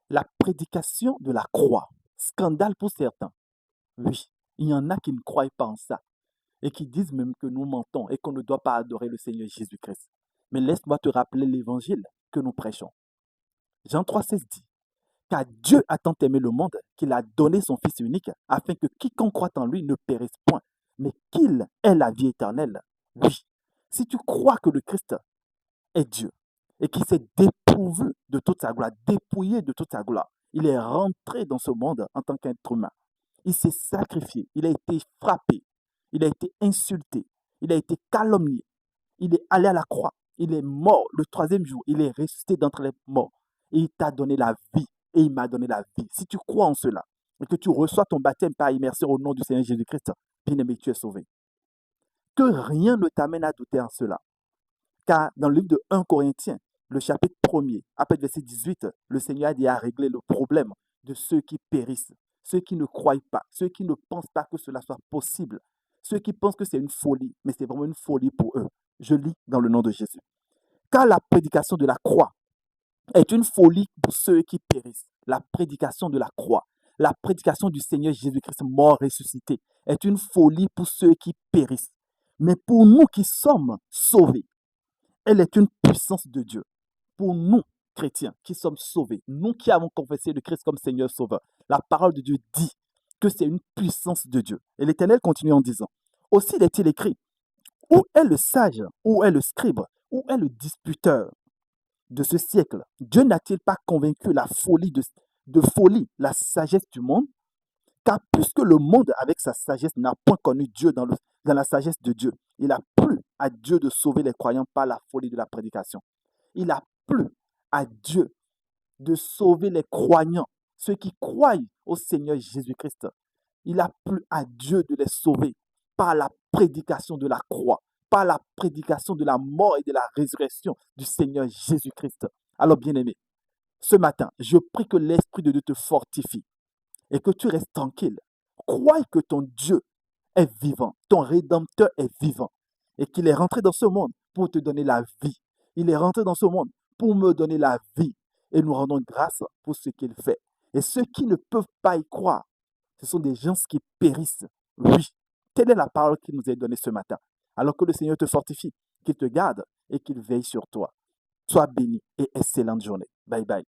La prédication de la croix. Scandale pour certains. Oui, il y en a qui ne croient pas en ça et qui disent même que nous mentons et qu'on ne doit pas adorer le Seigneur Jésus-Christ. Mais laisse-moi te rappeler l'évangile que nous prêchons. Jean 3,16 dit, car Dieu a tant aimé le monde qu'il a donné son Fils unique afin que quiconque croit en lui ne périsse point, mais qu'il ait la vie éternelle. Oui, si tu crois que le Christ est Dieu et qu'il s'est dépourvu de toute sa gloire, dépouillé de toute sa gloire, il est rentré dans ce monde en tant qu'être humain. Il s'est sacrifié, il a été frappé, il a été insulté, il a été calomnié, il est allé à la croix, il est mort le troisième jour, il est ressuscité d'entre les morts et il t'a donné la vie et il m'a donné la vie. Si tu crois en cela et que tu reçois ton baptême par immersion au nom du Seigneur Jésus-Christ, bien-aimé, tu es sauvé. Que rien ne t'amène à douter en cela. Car dans le livre de 1 Corinthiens, le chapitre 1er, après le verset 18, le Seigneur a dit à régler le problème de ceux qui périssent, ceux qui ne croient pas, ceux qui ne pensent pas que cela soit possible, ceux qui pensent que c'est une folie, mais c'est vraiment une folie pour eux. Je lis dans le nom de Jésus. Car la prédication de la croix est une folie pour ceux qui périssent. La prédication de la croix, la prédication du Seigneur Jésus-Christ mort ressuscité est une folie pour ceux qui périssent. Mais pour nous qui sommes sauvés, elle est une puissance de Dieu. Pour nous, chrétiens, qui sommes sauvés, nous qui avons confessé le Christ comme Seigneur Sauveur, la parole de Dieu dit que c'est une puissance de Dieu. Et l'Éternel continue en disant, aussi est-il écrit, où est le sage, où est le scribe, où est le disputeur de ce siècle? Dieu n'a-t-il pas convaincu de folie la sagesse du monde? Car puisque le monde, avec sa sagesse, n'a point connu Dieu dans la sagesse de Dieu, il a plu à Dieu de sauver les croyants par la folie de la prédication. Il a plu à Dieu de sauver les croyants, ceux qui croient au Seigneur Jésus-Christ. Il a plu à Dieu de les sauver par la prédication de la croix, par la prédication de la mort et de la résurrection du Seigneur Jésus-Christ. Alors, bien-aimé, ce matin, je prie que l'Esprit de Dieu te fortifie et que tu restes tranquille. Crois que ton Dieu est vivant, ton Rédempteur est vivant et qu'il est rentré dans ce monde pour te donner la vie. Il est rentré dans ce monde pour me donner la vie et nous rendons grâce pour ce qu'il fait. Et ceux qui ne peuvent pas y croire, ce sont des gens qui périssent. Oui, telle est la parole qui nous est donnée ce matin. Alors que le Seigneur te fortifie, qu'il te garde et qu'il veille sur toi. Sois béni et excellente journée. Bye bye.